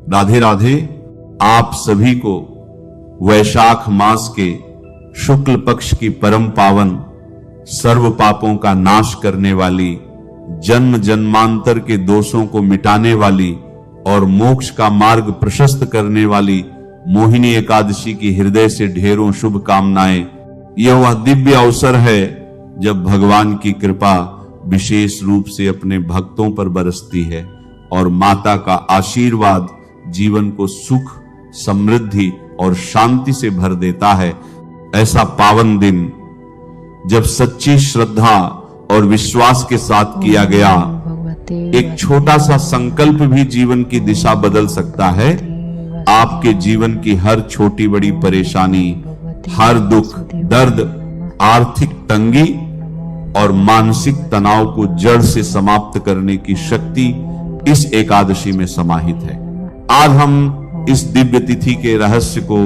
राधे राधे। आप सभी को वैशाख मास के शुक्ल पक्ष की परम पावन, सर्व पापों का नाश करने वाली, जन्म जन्मांतर के दोषों को मिटाने वाली और मोक्ष का मार्ग प्रशस्त करने वाली मोहिनी एकादशी की हृदय से ढेरों शुभ कामनाएं। यह वह दिव्य अवसर है जब भगवान की कृपा विशेष रूप से अपने भक्तों पर बरसती है और माता का आशीर्वाद जीवन को सुख, समृद्धि और शांति से भर देता है। ऐसा पावन दिन जब सच्ची श्रद्धा और विश्वास के साथ किया गया एक छोटा सा संकल्प भी जीवन की दिशा बदल सकता है। आपके जीवन की हर छोटी बड़ी परेशानी, हर दुख, दर्द, आर्थिक तंगी और मानसिक तनाव को जड़ से समाप्त करने की शक्ति इस एकादशी में समाहित है। आज हम इस दिव्य तिथि के रहस्य को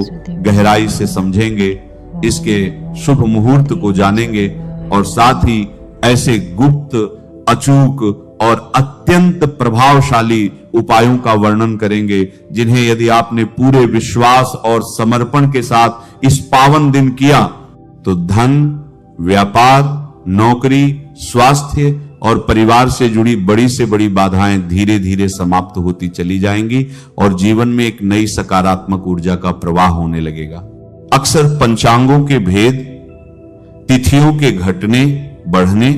गहराई से समझेंगे, इसके शुभ मुहूर्त को जानेंगे और साथ ही ऐसे गुप्त, अचूक और अत्यंत प्रभावशाली उपायों का वर्णन करेंगे जिन्हें यदि आपने पूरे विश्वास और समर्पण के साथ इस पावन दिन किया तो धन, व्यापार, नौकरी, स्वास्थ्य और परिवार से जुड़ी बड़ी से बड़ी बाधाएं धीरे धीरे समाप्त होती चली जाएंगी और जीवन में एक नई सकारात्मक ऊर्जा का प्रवाह होने लगेगा। अक्सर पंचांगों के भेद, तिथियों के घटने बढ़ने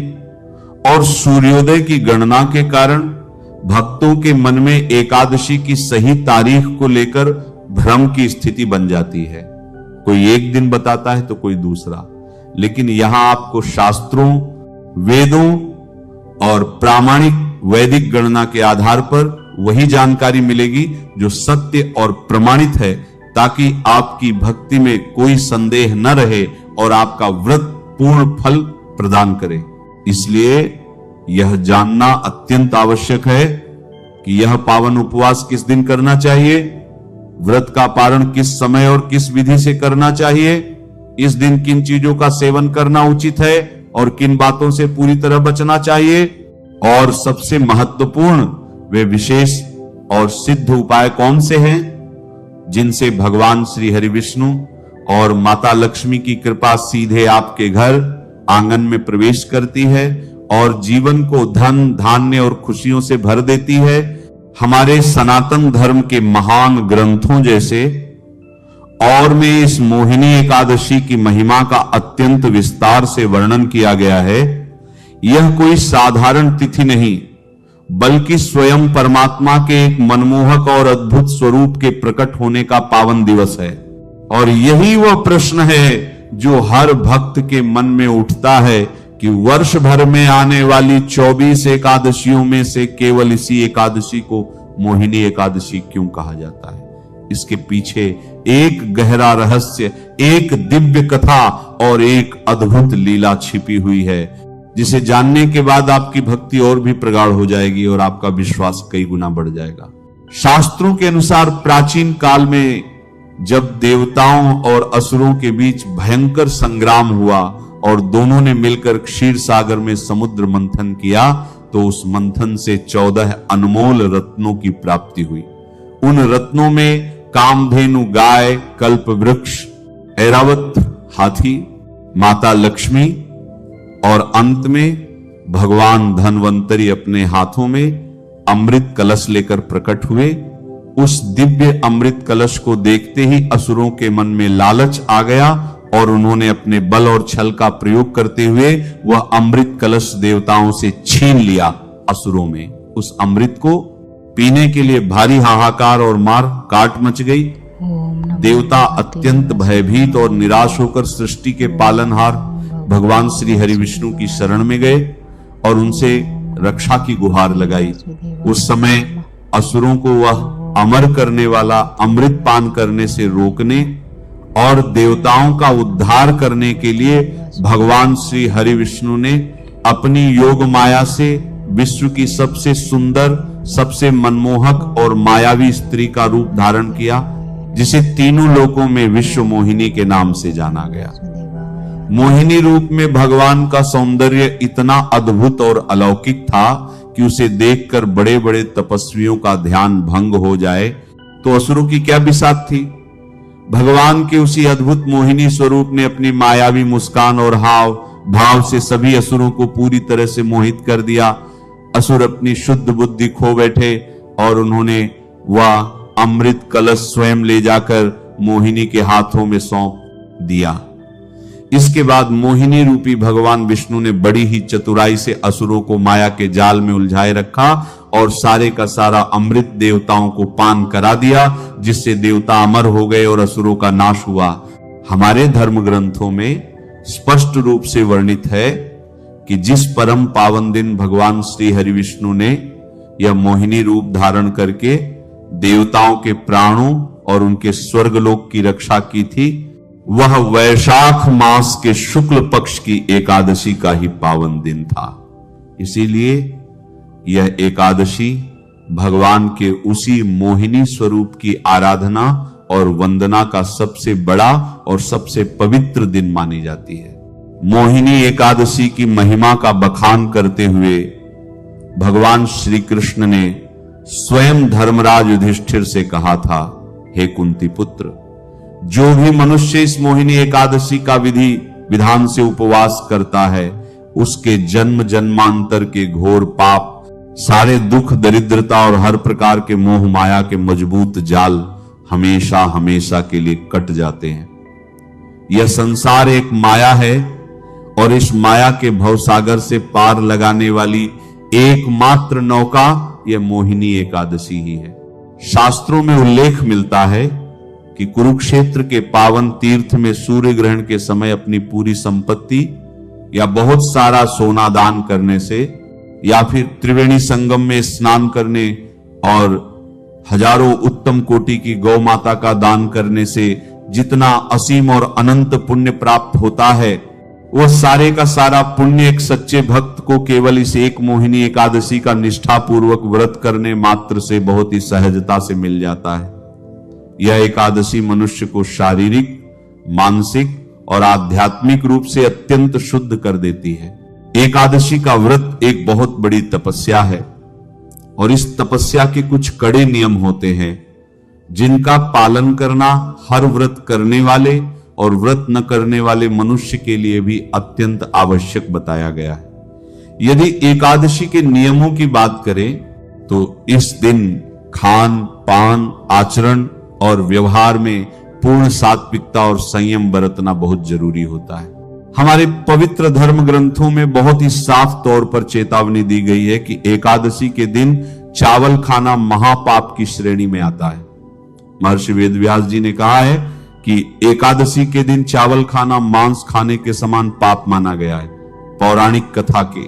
और सूर्योदय की गणना के कारण भक्तों के मन में एकादशी की सही तारीख को लेकर भ्रम की स्थिति बन जाती है। कोई एक दिन बताता है तो कोई दूसरा, लेकिन यहां आपको शास्त्रों, वेदों और प्रामाणिक वैदिक गणना के आधार पर वही जानकारी मिलेगी जो सत्य और प्रमाणित है, ताकि आपकी भक्ति में कोई संदेह न रहे और आपका व्रत पूर्ण फल प्रदान करे। इसलिए यह जानना अत्यंत आवश्यक है कि यह पावन उपवास किस दिन करना चाहिए, व्रत का पारण किस समय और किस विधि से करना चाहिए, इस दिन किन चीजों का सेवन करना उचित है और किन बातों से पूरी तरह बचना चाहिए, और सबसे महत्वपूर्ण वे विशेष और सिद्ध उपाय कौन से हैं जिनसे भगवान श्री हरि विष्णु और माता लक्ष्मी की कृपा सीधे आपके घर आंगन में प्रवेश करती है और जीवन को धन, धान्य और खुशियों से भर देती है। हमारे सनातन धर्म के महान ग्रंथों जैसे और में इस मोहिनी एकादशी की महिमा का अत्यंत विस्तार से वर्णन किया गया है। यह कोई साधारण तिथि नहीं, बल्कि स्वयं परमात्मा के एक मनमोहक और अद्भुत स्वरूप के प्रकट होने का पावन दिवस है। और यही वह प्रश्न है जो हर भक्त के मन में उठता है कि वर्ष भर में आने वाली 24 एकादशियों में से केवल इसी एकादशी को मोहिनी एकादशी क्यों कहा जाता है। इसके पीछे एक गहरा रहस्य, एक दिव्य कथा और एक अद्भुत लीला छिपी हुई है, जिसे जानने के बाद आपकी भक्ति और भी प्रगाढ़ हो जाएगी और आपका विश्वास कई गुना बढ़ जाएगा। शास्त्रों के अनुसार प्राचीन काल में जब देवताओं और असुरों के बीच भयंकर संग्राम हुआ और दोनों ने मिलकर क्षीर सागर में समुद्र मंथन किया, तो उस मंथन से 14 अनमोल रत्नों की प्राप्ति हुई। उन रत्नों में कामधेनु गाय, कल्प वृक्ष, ऐरावत हाथी, माता लक्ष्मी और अंत में भगवान धन्वंतरी अपने हाथों में अमृत कलश लेकर प्रकट हुए। उस दिव्य अमृत कलश को देखते ही असुरों के मन में लालच आ गया और उन्होंने अपने बल और छल का प्रयोग करते हुए वह अमृत कलश देवताओं से छीन लिया। असुरों में उस अमृत को पीने के लिए भारी हाहाकार और मार काट मच गई। देवता अत्यंत भयभीत और निराश होकर सृष्टि के पालनहार भगवान श्री हरि विष्णु की शरण में गए और उनसे रक्षा की गुहार लगाई। उस समय असुरों को वह अमर करने वाला अमृत पान करने से रोकने और देवताओं का उद्धार करने के लिए भगवान श्री हरि विष्णु ने अपनी योग माया से विश्व की सबसे सुंदर, सबसे मनमोहक और मायावी स्त्री का रूप धारण किया, जिसे तीनों लोकों में विश्व मोहिनी के नाम से जाना गया। मोहिनी रूप में भगवान का सौंदर्य इतना अद्भुत और अलौकिक था कि उसे देखकर बड़े बड़े तपस्वियों का ध्यान भंग हो जाए। तो असुरों की क्या बिसात थी। भगवान के उसी अद्भुत मोहिनी स्वरूप ने अपनी मायावी मुस्कान और हाव भाव से सभी असुरों को पूरी तरह से मोहित कर दिया। असुर अपनी शुद्ध बुद्धि खो बैठे और उन्होंने वह अमृत कलश स्वयं ले जाकर मोहिनी के हाथों में सौंप दिया। इसके बाद मोहिनी रूपी भगवान विष्णु ने बड़ी ही चतुराई से असुरों को माया के जाल में उलझाए रखा और सारे का सारा अमृत देवताओं को पान करा दिया, जिससे देवता अमर हो गए और असुरों का नाश हुआ। हमारे धर्म ग्रंथों में स्पष्ट रूप से वर्णित है कि जिस परम पावन दिन भगवान श्री हरि विष्णु ने यह मोहिनी रूप धारण करके देवताओं के प्राणों और उनके स्वर्गलोक की रक्षा की थी, वह वैशाख मास के शुक्ल पक्ष की एकादशी का ही पावन दिन था। इसीलिए यह एकादशी भगवान के उसी मोहिनी स्वरूप की आराधना और वंदना का सबसे बड़ा और सबसे पवित्र दिन मानी जाती है। मोहिनी एकादशी की महिमा का बखान करते हुए भगवान श्री कृष्ण ने स्वयं धर्मराज युधिष्ठिर से कहा था, हे कुंती पुत्र, जो भी मनुष्य इस मोहिनी एकादशी का विधि विधान से उपवास करता है, उसके जन्म जन्मांतर के घोर पाप, सारे दुख, दरिद्रता और हर प्रकार के मोह माया के मजबूत जाल हमेशा हमेशा के लिए कट जाते हैं। यह संसार एक माया है और इस माया के भवसागर से पार लगाने वाली एकमात्र नौका यह मोहिनी एकादशी ही है। शास्त्रों में उल्लेख मिलता है कि कुरुक्षेत्र के पावन तीर्थ में सूर्य ग्रहण के समय अपनी पूरी संपत्ति या बहुत सारा सोना दान करने से, या फिर त्रिवेणी संगम में स्नान करने और हजारों उत्तम कोटि की गौ माता का दान करने से जितना असीम और अनंत पुण्य प्राप्त होता है, वह सारे का सारा पुण्य एक सच्चे भक्त को केवल इस एक मोहिनी एकादशी का निष्ठा पूर्वक व्रत करने मात्र से बहुत ही सहजता से मिल जाता है। यह एकादशी मनुष्य को शारीरिक, मानसिक और आध्यात्मिक रूप से अत्यंत शुद्ध कर देती है। एकादशी का व्रत एक बहुत बड़ी तपस्या है और इस तपस्या के कुछ कड़े नियम होते हैं, जिनका पालन करना हर व्रत करने वाले और व्रत न करने वाले मनुष्य के लिए भी अत्यंत आवश्यक बताया गया है। यदि एकादशी के नियमों की बात करें तो इस दिन खान पान, आचरण और व्यवहार में पूर्ण सात्विकता और संयम बरतना बहुत जरूरी होता है। हमारे पवित्र धर्म ग्रंथों में बहुत ही साफ तौर पर चेतावनी दी गई है कि एकादशी के दिन चावल खाना महापाप की श्रेणी में आता है। महर्षि वेदव्यास जी ने कहा है कि एकादशी के दिन चावल खाना मांस खाने के समान पाप माना गया है। पौराणिक कथा के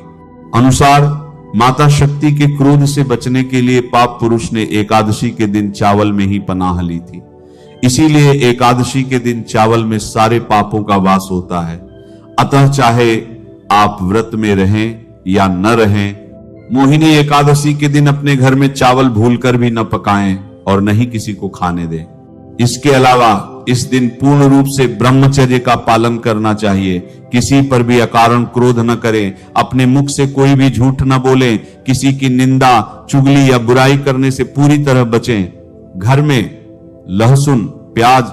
अनुसार माता शक्ति के क्रोध से बचने के लिए पाप पुरुष ने एकादशी के दिन चावल में ही पनाह ली थी। इसीलिए एकादशी के दिन चावल में सारे पापों का वास होता है। अतः चाहे आप व्रत में रहें या न रहें, मोहिनी एकादशी के दिन अपने घर में चावल भूलकर भी न पकाएं और न ही किसी को खाने दें। इसके अलावा इस दिन पूर्ण रूप से ब्रह्मचर्य का पालन करना चाहिए। किसी पर भी अकारण क्रोध न करें, अपने मुख से कोई भी झूठ न बोलें, किसी की निंदा, चुगली या बुराई करने से पूरी तरह बचें। घर में लहसुन, प्याज,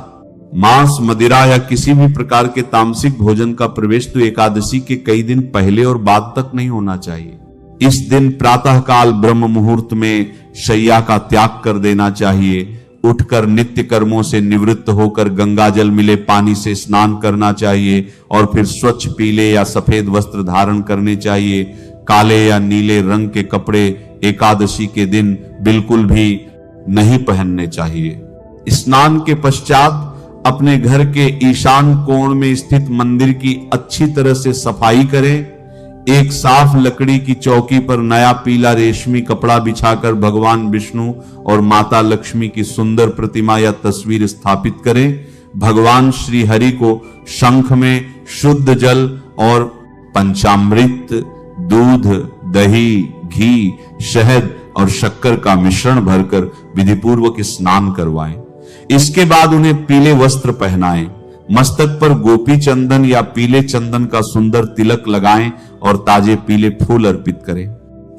मांस, मदिरा या किसी भी प्रकार के तामसिक भोजन का प्रवेश तो एकादशी के कई दिन पहले और बाद तक नहीं होना चाहिए। इस दिन प्रातः काल ब्रह्म मुहूर्त में शैया का त्याग कर देना चाहिए। उठकर नित्य कर्मों से निवृत्त होकर गंगा जल मिले पानी से स्नान करना चाहिए और फिर स्वच्छ पीले या सफेद वस्त्र धारण करने चाहिए। काले या नीले रंग के कपड़े एकादशी के दिन बिल्कुल भी नहीं पहनने चाहिए। स्नान के पश्चात अपने घर के ईशान कोण में स्थित मंदिर की अच्छी तरह से सफाई करें। एक साफ लकड़ी की चौकी पर नया पीला रेशमी कपड़ा बिछाकर भगवान विष्णु और माता लक्ष्मी की सुंदर प्रतिमा या तस्वीर स्थापित करें। भगवान श्री हरि को शंख में शुद्ध जल और पंचामृत, दूध, दही, घी, शहद और शक्कर का मिश्रण भरकर विधिपूर्वक स्नान करवाएं। इसके बाद उन्हें पीले वस्त्र पहनाएं। मस्तक पर गोपी चंदन या पीले चंदन का सुंदर तिलक लगाएं और ताजे पीले फूल अर्पित करें।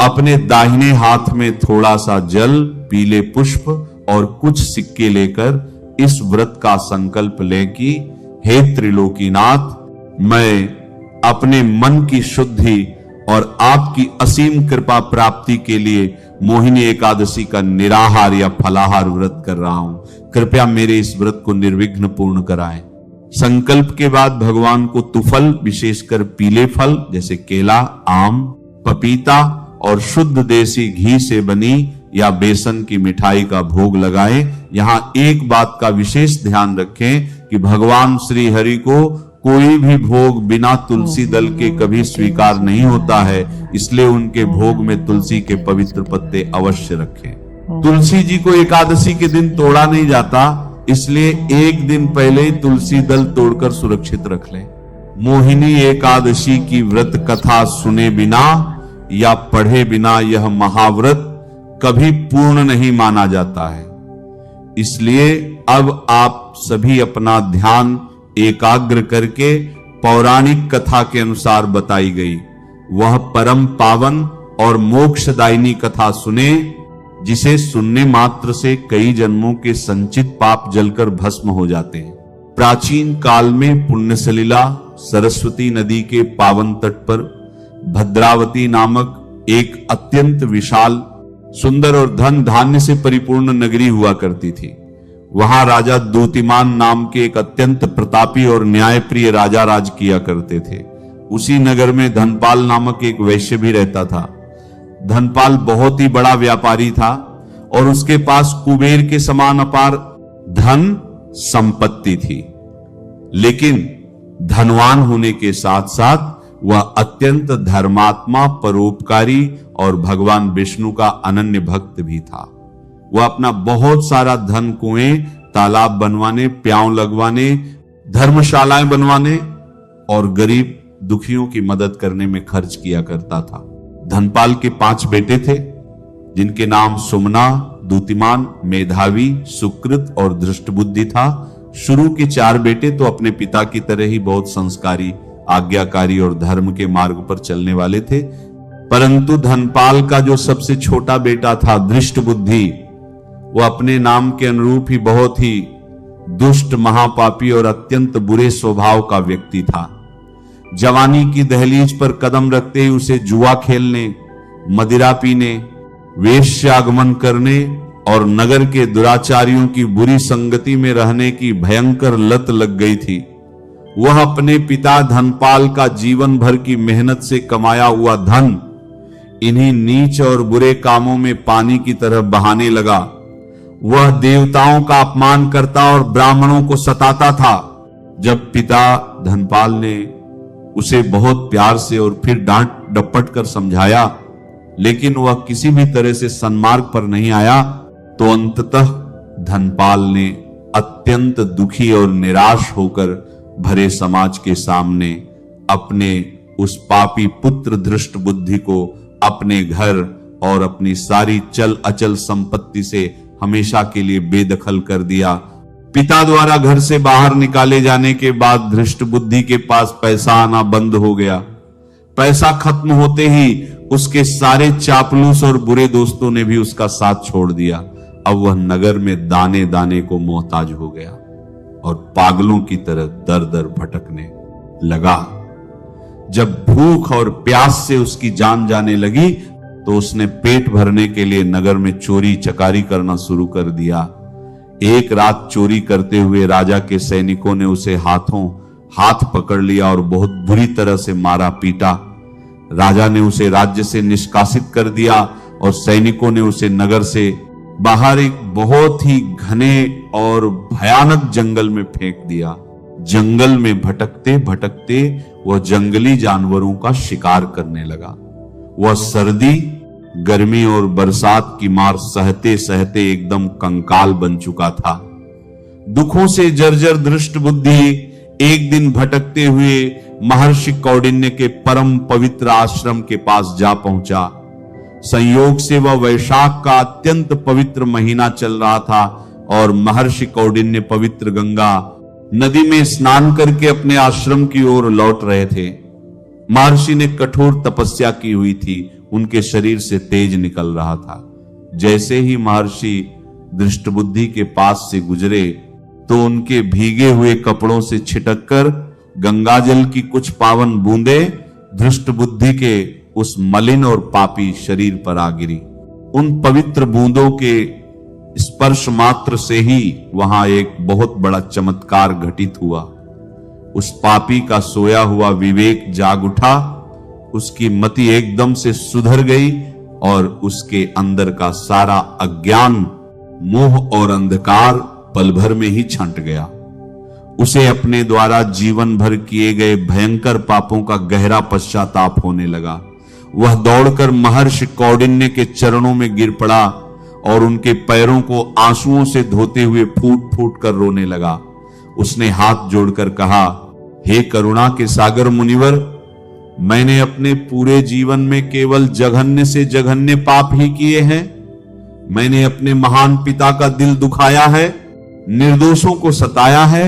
अपने दाहिने हाथ में थोड़ा सा जल, पीले पुष्प और कुछ सिक्के लेकर इस व्रत का संकल्प लें कि हे त्रिलोकीनाथ, मैं अपने मन की शुद्धि और आपकी असीम कृपा प्राप्ति के लिए मोहिनी एकादशी का निराहार या फलाहार व्रत कर रहा हूं। कृपया मेरे इस व्रत को निर्विघ्न पूर्ण कराएं। संकल्प के बाद भगवान को तुफल, विशेषकर पीले फल जैसे केला, आम, पपीता और शुद्ध देसी घी से बनी या बेसन की मिठाई का भोग लगाएं। यहां एक बात का विशेष ध्यान रखें कि भगवान श्री हरि को कोई भी भोग बिना तुलसी दल के कभी स्वीकार नहीं होता है, इसलिए उनके भोग में तुलसी के पवित्र पत्ते अवश्य रखें। तुलसी जी को एकादशी के दिन तोड़ा नहीं जाता, इसलिए एक दिन पहले तुलसी दल तोड़कर सुरक्षित रख लें। मोहिनी एकादशी की व्रत कथा सुने बिना या पढ़े बिना यह महाव्रत कभी पूर्ण नहीं माना जाता है। इसलिए अब आप सभी अपना ध्यान एकाग्र करके पौराणिक कथा के अनुसार बताई गई वह परम पावन और मोक्षदायिनी कथा सुने, जिसे सुनने मात्र से कई जन्मों के संचित पाप जलकर भस्म हो जाते हैं। प्राचीन काल में पुण्य सलिला सरस्वती नदी के पावन तट पर भद्रावती नामक एक अत्यंत विशाल, सुंदर और धन धान्य से परिपूर्ण नगरी हुआ करती थी। वहां राजा दूतिमान नाम के एक अत्यंत प्रतापी और न्यायप्रिय राजा राज किया करते थे। उसी नगर में धनपाल नामक एक वैश्य भी रहता था। धनपाल बहुत ही बड़ा व्यापारी था और उसके पास कुबेर के समान अपार धन संपत्ति थी, लेकिन धनवान होने के साथ साथ वह अत्यंत धर्मात्मा, परोपकारी और भगवान विष्णु का अनन्य भक्त भी था। वह अपना बहुत सारा धन कुएं, तालाब बनवाने, प्याऊ लगवाने, धर्मशालाएं बनवाने और गरीब दुखियों की मदद करने में खर्च किया करता था। धनपाल के 5 बेटे थे, जिनके नाम सुमना, दूतिमान, मेधावी, सुकृत और धृष्टबुद्धि था। शुरू के 4 बेटे तो अपने पिता की तरह ही बहुत संस्कारी, आज्ञाकारी और धर्म के मार्ग पर चलने वाले थे, परंतु धनपाल का जो सबसे छोटा बेटा था धृष्टबुद्धि, वह अपने नाम के अनुरूप ही बहुत ही दुष्ट, महापापी और अत्यंत बुरे स्वभाव का व्यक्ति था। जवानी की दहलीज पर कदम रखते ही उसे जुआ खेलने, मदिरा पीने, वेश्यागमन करने और नगर के दुराचारियों की बुरी संगति में रहने की भयंकर लत लग गई थी। वह अपने पिता धनपाल का जीवन भर की मेहनत से कमाया हुआ धन इन्हीं नीच और बुरे कामों में पानी की तरह बहाने लगा। वह देवताओं का अपमान करता और ब्राह्मणों को सताता था। जब पिता धनपाल ने उसे बहुत प्यार से और फिर डांट डपट कर समझाया, लेकिन वह किसी भी तरह से सन्मार्ग पर नहीं आया, तो अंततः धनपाल ने अत्यंत दुखी और निराश होकर भरे समाज के सामने अपने उस पापी पुत्र धृष्टबुद्धि को अपने घर और अपनी सारी चल अचल संपत्ति से हमेशा के लिए बेदखल कर दिया। पिता द्वारा घर से बाहर निकाले जाने के बाद धृष्टबुद्धि के पास पैसा आना बंद हो गया। पैसा खत्म होते ही उसके सारे चापलूस और बुरे दोस्तों ने भी उसका साथ छोड़ दिया। अब वह नगर में दाने दाने को मोहताज हो गया और पागलों की तरह दर दर भटकने लगा। जब भूख और प्यास से उसकी जान जाने लगी, तो उसने पेट भरने के लिए नगर में चोरी चकारी करना शुरू कर दिया। एक रात चोरी करते हुए राजा के सैनिकों ने उसे हाथों हाथ पकड़ लिया और बहुत बुरी तरह से मारा पीटा। राजा ने उसे राज्य से निष्कासित कर दिया और सैनिकों ने उसे नगर से बाहर एक बहुत ही घने और भयानक जंगल में फेंक दिया। जंगल में भटकते भटकते वह जंगली जानवरों का शिकार करने लगा। वह सर्दी, गर्मी और बरसात की मार सहते सहते एकदम कंकाल बन चुका था। दुखों से जर्जर धृष्टबुद्धि एक दिन भटकते हुए महर्षि कौंडिन्य के परम पवित्र आश्रम के पास जा पहुंचा। संयोग से वह वैशाख का अत्यंत पवित्र महीना चल रहा था और महर्षि कौंडिन्य पवित्र गंगा नदी में स्नान करके अपने आश्रम की ओर लौट रहे थे। महर्षि ने कठोर तपस्या की हुई थी, उनके शरीर से तेज निकल रहा था। जैसे ही महर्षि दृष्टबुद्धि के पास से गुजरे तो उनके भीगे हुए कपड़ों से छिटककर गंगाजल की कुछ पावन बूंदें दृष्टबुद्धि के उस मलिन और पापी शरीर पर आ गिरी। उन पवित्र बूंदों के स्पर्श मात्र से ही वहां एक बहुत बड़ा चमत्कार घटित हुआ। उस पापी का सोया हुआ विवेक जाग उठा, उसकी मति एकदम से सुधर गई और उसके अंदर का सारा अज्ञान, मोह और अंधकार पल भर में ही छंट गया। उसे अपने द्वारा जीवन भर किए गए भयंकर पापों का गहरा पश्चाताप होने लगा। वह दौड़कर महर्षि कौंडिन्य के चरणों में गिर पड़ा और उनके पैरों को आंसुओं से धोते हुए फूट फूट कर रोने लगा। उसने हाथ जोड़कर कहा, हे करुणा के सागर मुनिवर, मैंने अपने पूरे जीवन में केवल जघन्य से जघन्य पाप ही किए हैं। मैंने अपने महान पिता का दिल दुखाया है, निर्दोषों को सताया है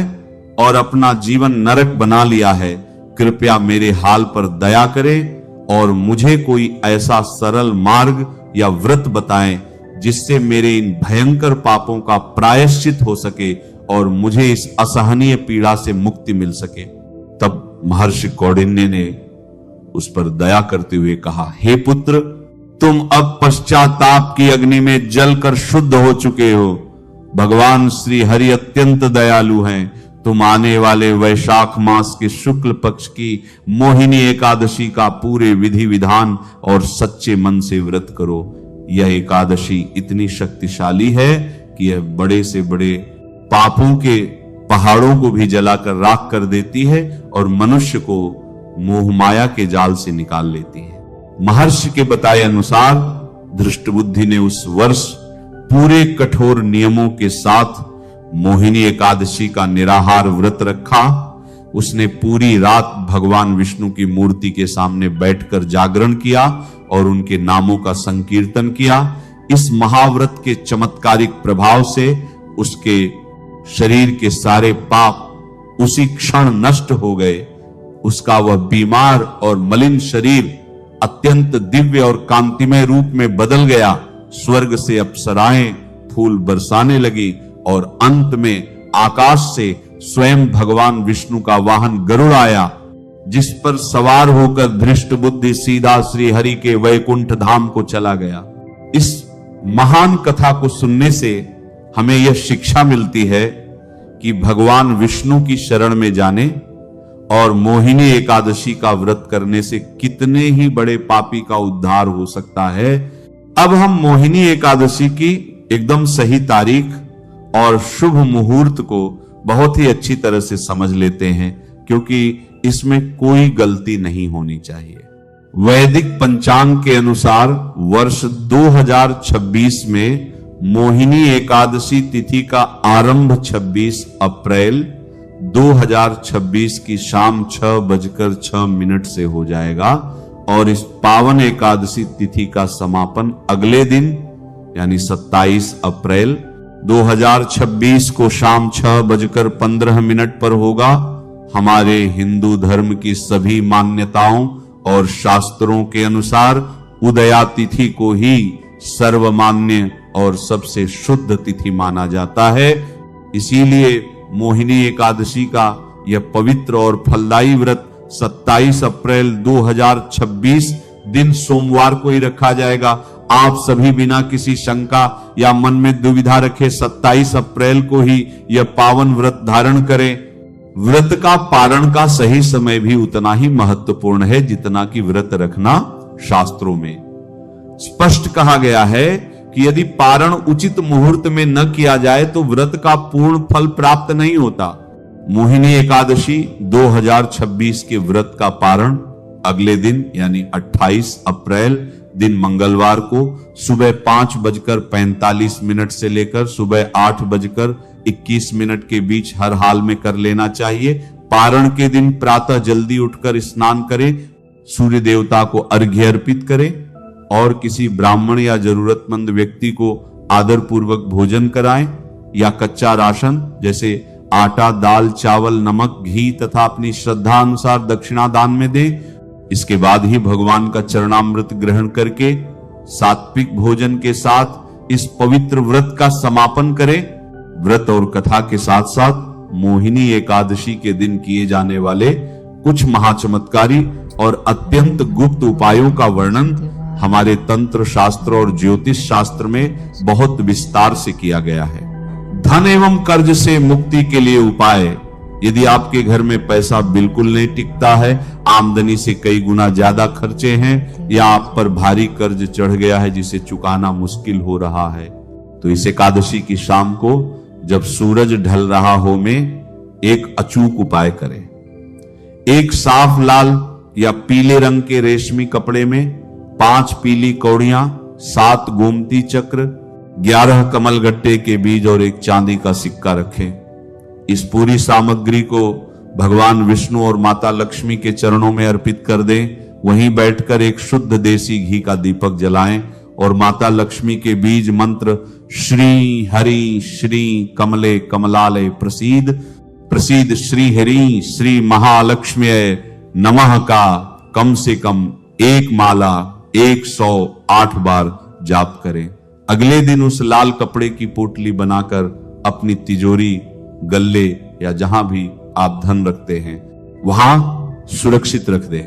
और अपना जीवन नरक बना लिया है। कृपया मेरे हाल पर दया करें और मुझे कोई ऐसा सरल मार्ग या व्रत बताएं जिससे मेरे इन भयंकर पापों का प्रायश्चित हो सके और मुझे इस असहनीय पीड़ा से मुक्ति मिल सके। तब महर्षि कौंडिन्य ने उस पर दया करते हुए कहा, हे पुत्र, तुम अब पश्चाताप की अग्नि में जलकर शुद्ध हो चुके हो। भगवान श्री हरि अत्यंत दयालु हैं। तुम आने वाले वैशाख मास के शुक्ल पक्ष की मोहिनी एकादशी का पूरे विधि विधान और सच्चे मन से व्रत करो। यह एकादशी इतनी शक्तिशाली है कि यह बड़े से बड़े पापों के पहाड़ों को भी जलाकर राख कर देती है और मनुष्य को मोह माया के जाल से निकाल लेती है। महर्षि के बताए अनुसार दृष्टबुद्धि ने उस वर्ष पूरे कठोर नियमों के साथ मोहिनी एकादशी का निराहार व्रत रखा। उसने पूरी रात भगवान विष्णु की मूर्ति के सामने बैठकर जागरण किया और उनके नामों का संकीर्तन किया। इस महाव्रत के चमत्कारिक प्रभाव से उसके शरीर के सारे पाप उसी क्षण नष्ट हो गए। उसका वह बीमार और मलिन शरीर अत्यंत दिव्य और कांतिमय रूप में बदल गया। स्वर्ग से अप्सराएं फूल बरसाने लगी और अंत में आकाश से स्वयं भगवान विष्णु का वाहन गरुड़ आया, जिस पर सवार होकर धृष्टबुद्धि सीधा श्री हरि के वैकुंठ धाम को चला गया। इस महान कथा को सुनने से हमें यह शिक्षा मिलती है कि भगवान विष्णु की शरण में जाने और मोहिनी एकादशी का व्रत करने से कितने ही बड़े पापी का उद्धार हो सकता है। अब हम मोहिनी एकादशी की एकदम सही तारीख और शुभ मुहूर्त को बहुत ही अच्छी तरह से समझ लेते हैं, क्योंकि इसमें कोई गलती नहीं होनी चाहिए। वैदिक पंचांग के अनुसार वर्ष 2026 में मोहिनी एकादशी तिथि का आरंभ 26 अप्रैल 2026 की शाम 6:06 से हो जाएगा और इस पावन एकादशी तिथि का समापन अगले दिन यानी 27 अप्रैल 2026 को शाम 6:15 पर होगा। हमारे हिंदू धर्म की सभी मान्यताओं और शास्त्रों के अनुसार उदया तिथि को ही सर्वमान्य और सबसे शुद्ध तिथि माना जाता है। इसीलिए मोहिनी एकादशी का यह पवित्र और फलदायी व्रत 27 अप्रैल 2026 दिन सोमवार को ही रखा जाएगा। आप सभी बिना किसी शंका या मन में दुविधा रखे 27 अप्रैल को ही यह पावन व्रत धारण करें। व्रत का पारण का सही समय भी उतना ही महत्वपूर्ण है जितना कि व्रत रखना शास्त्रों में स्पष्ट कहा गया है कि यदि पारण उचित मुहूर्त में न किया जाए तो व्रत का पूर्ण फल प्राप्त नहीं होता। मोहिनी एकादशी 2026 के व्रत का पारण अगले दिन यानी 28 अप्रैल दिन मंगलवार को सुबह 5:45 से लेकर सुबह 8:21 के बीच हर हाल में कर लेना चाहिए। पारण के दिन प्रातः जल्दी उठकर स्नान करें, सूर्य देवता को अर्घ्य अर्पित करें और किसी ब्राह्मण या जरूरतमंद व्यक्ति को आदर पूर्वक भोजन कराएं या कच्चा राशन जैसे आटा, दाल, चावल, नमक, घी तथा अपनी श्रद्धा अनुसार दक्षिणा दान में दें। इसके बाद ही भगवान का चरणामृत ग्रहण करके सात्विक भोजन के साथ इस पवित्र व्रत का समापन करें। व्रत और कथा के साथ साथ मोहिनी एकादशी के दिन किए जाने वाले कुछ महाचमत्कारी और अत्यंत गुप्त उपायों का वर्णन हमारे तंत्र शास्त्र और ज्योतिष शास्त्र में बहुत विस्तार से किया गया है। धन एवं कर्ज से मुक्ति के लिए उपाय। यदि आपके घर में पैसा बिल्कुल नहीं टिकता है, आमदनी से कई गुना ज्यादा खर्चे हैं, या आप पर भारी कर्ज चढ़ गया है जिसे चुकाना मुश्किल हो रहा है, तो इस एकादशी की शाम को जब सूरज ढल रहा हो में एक अचूक उपाय करें। एक साफ लाल या पीले रंग के रेशमी कपड़े में 5 पीली कौड़ियां, 7 गोमती चक्र, 11 कमलगट्टे के बीज और एक चांदी का सिक्का रखें। इस पूरी सामग्री को भगवान विष्णु और माता लक्ष्मी के चरणों में अर्पित कर दें। वहीं बैठकर एक शुद्ध देसी घी का दीपक जलाएं और माता लक्ष्मी के बीज मंत्र श्री हरि श्री कमले कमलालय प्रसीद प्रसीद श्री हरि श्री महालक्ष्मी नमः का कम से कम 1 माला 108 बार जाप करें। अगले दिन उस लाल कपड़े की पोटली बनाकर अपनी तिजोरी, गल्ले या जहां भी आप धन रखते हैं वहां सुरक्षित रख दें।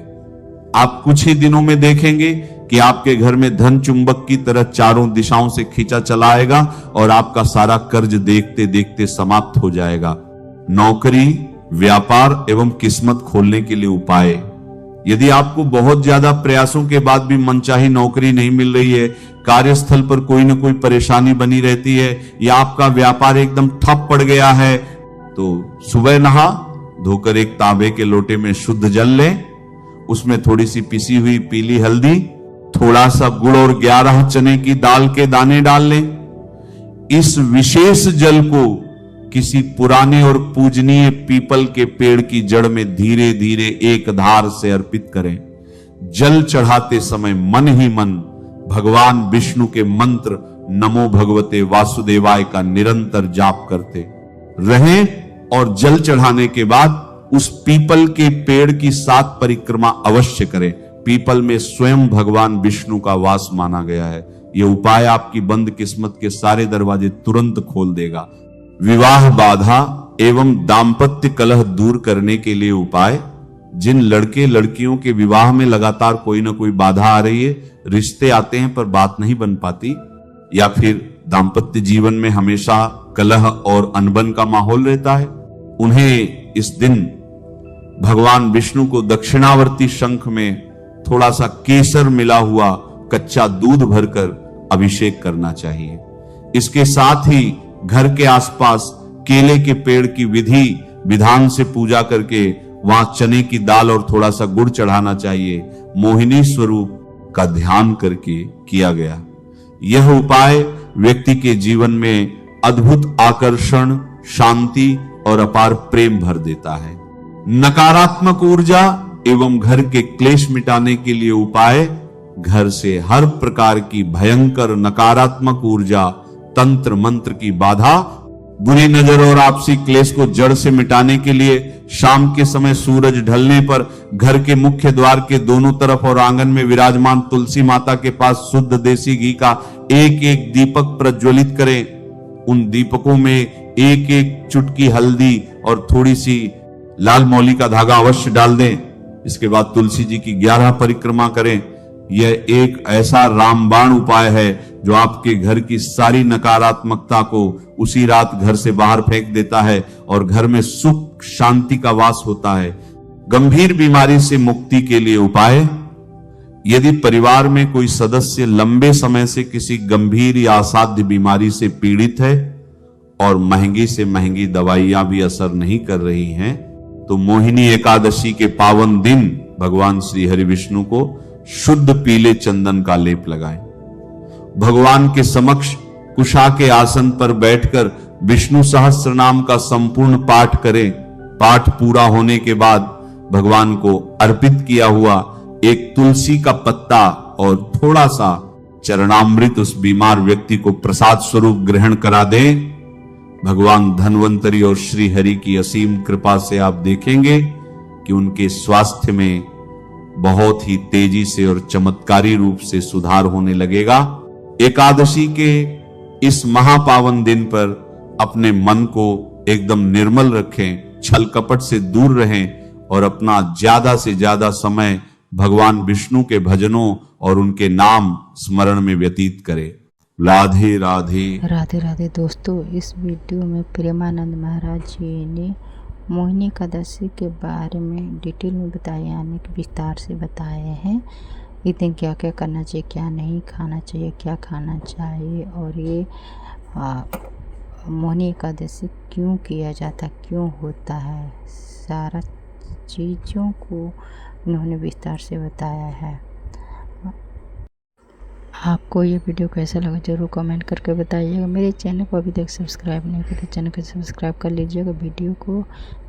आप कुछ ही दिनों में देखेंगे कि आपके घर में धन चुंबक की तरह चारों दिशाओं से खींचा चला आएगा और आपका सारा कर्ज देखते देखते समाप्त हो जाएगा। नौकरी, व्यापार एवं किस्मत खोलने के लिए उपाय। यदि आपको बहुत ज्यादा प्रयासों के बाद भी मनचाही नौकरी नहीं मिल रही है, कार्यस्थल पर कोई ना कोई परेशानी बनी रहती है, या आपका व्यापार एकदम ठप पड़ गया है, तो सुबह नहा धोकर एक तांबे के लोटे में शुद्ध जल लें। उसमें थोड़ी सी पिसी हुई पीली हल्दी, थोड़ा सा गुड़ और 11 चने की दाल के दाने डाल लें। इस विशेष जल को किसी पुराने और पूजनीय पीपल के पेड़ की जड़ में धीरे धीरे एक धार से अर्पित करें। जल चढ़ाते समय मन ही मन भगवान विष्णु के मंत्र नमो भगवते वासुदेवाय का निरंतर जाप करते रहें और जल चढ़ाने के बाद उस पीपल के पेड़ की 7 परिक्रमा अवश्य करें। पीपल में स्वयं भगवान विष्णु का वास माना गया है। यह उपाय आपकी बंद किस्मत के सारे दरवाजे तुरंत खोल देगा। विवाह बाधा एवं दाम्पत्य कलह दूर करने के लिए उपाय। जिन लड़के लड़कियों के विवाह में लगातार कोई ना कोई बाधा आ रही है, रिश्ते आते हैं पर बात नहीं बन पाती, या फिर दाम्पत्य जीवन में हमेशा कलह और अनबन का माहौल रहता है, उन्हें इस दिन भगवान विष्णु को दक्षिणावर्ती शंख में थोड़ा सा केसर मिला हुआ कच्चा दूध भरकर अभिषेक करना चाहिए। इसके साथ ही घर के आसपास केले के पेड़ की विधि विधान से पूजा करके वहां चने की दाल और थोड़ा सा गुड़ चढ़ाना चाहिए। मोहिनी स्वरूप का ध्यान करके किया गया यह उपाय व्यक्ति के जीवन में अद्भुत आकर्षण, शांति और अपार प्रेम भर देता है। नकारात्मक ऊर्जा एवं घर के क्लेश मिटाने के लिए उपाय। घर से हर प्रकार की भयंकर नकारात्मक ऊर्जा, तंत्र मंत्र की बाधा, बुरी नजर और आपसी क्लेश को जड़ से मिटाने के लिए शाम के समय सूरज ढलने पर घर के मुख्य द्वार के दोनों तरफ और आंगन में विराजमान तुलसी माता के पास शुद्ध देसी घी का एक एक दीपक प्रज्वलित करें। उन दीपकों में एक एक चुटकी हल्दी और थोड़ी सी लाल मौली का धागा अवश्य डाल दें। इसके बाद तुलसी जी की 11 परिक्रमा करें। यह एक ऐसा रामबाण उपाय है जो आपके घर की सारी नकारात्मकता को उसी रात घर से बाहर फेंक देता है और घर में सुख शांति का वास होता है। गंभीर बीमारी से मुक्ति के लिए उपाय। यदि परिवार में कोई सदस्य लंबे समय से किसी गंभीर या असाध्य बीमारी से पीड़ित है और महंगी से महंगी दवाइयां भी असर नहीं कर रही हैं, तो मोहिनी एकादशी के पावन दिन भगवान श्री हरि विष्णु को शुद्ध पीले चंदन का लेप लगाएं। भगवान के समक्ष कुशा के आसन पर बैठकर विष्णु सहस्त्र नाम का संपूर्ण पाठ करें। पाठ पूरा होने के बाद भगवान को अर्पित किया हुआ एक तुलसी का पत्ता और थोड़ा सा चरणामृत उस बीमार व्यक्ति को प्रसाद स्वरूप ग्रहण करा दें। भगवान धन्वंतरी और श्री हरि की असीम कृपा से आप देखेंगे कि उनके स्वास्थ्य में बहुत ही तेजी से और चमत्कारी रूप से सुधार होने लगेगा। एकादशी के इस महापावन दिन पर अपने मन को एकदम निर्मल रखें, छल कपट से दूर रहें और अपना ज्यादा से ज्यादा समय भगवान विष्णु के भजनों और उनके नाम स्मरण में व्यतीत करें। राधे राधे। राधे राधे दोस्तों, इस वीडियो में प्रेमानंद महाराज जी ने मोहिनी एकादशी के बारे में डिटेल में बताया, यानी कि विस्तार से बताए हैं। इस दिन क्या क्या करना चाहिए, क्या नहीं खाना चाहिए, क्या खाना चाहिए, और ये मोहिनी एकादशी क्यों किया जाता, क्यों होता है, सारा चीज़ों को उन्होंने विस्तार से बताया है। आपको ये वीडियो कैसा लगा ज़रूर कमेंट करके बताइएगा। मेरे चैनल को अभी तक सब्सक्राइब नहीं किया तो चैनल को सब्सक्राइब कर लीजिएगा, वीडियो को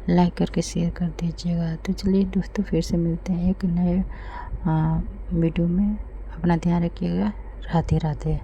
लाइक करके शेयर कर दीजिएगा। तो चलिए दोस्तों, फिर से मिलते हैं एक नए वीडियो में। अपना ध्यान रखिएगा। राधे राधे।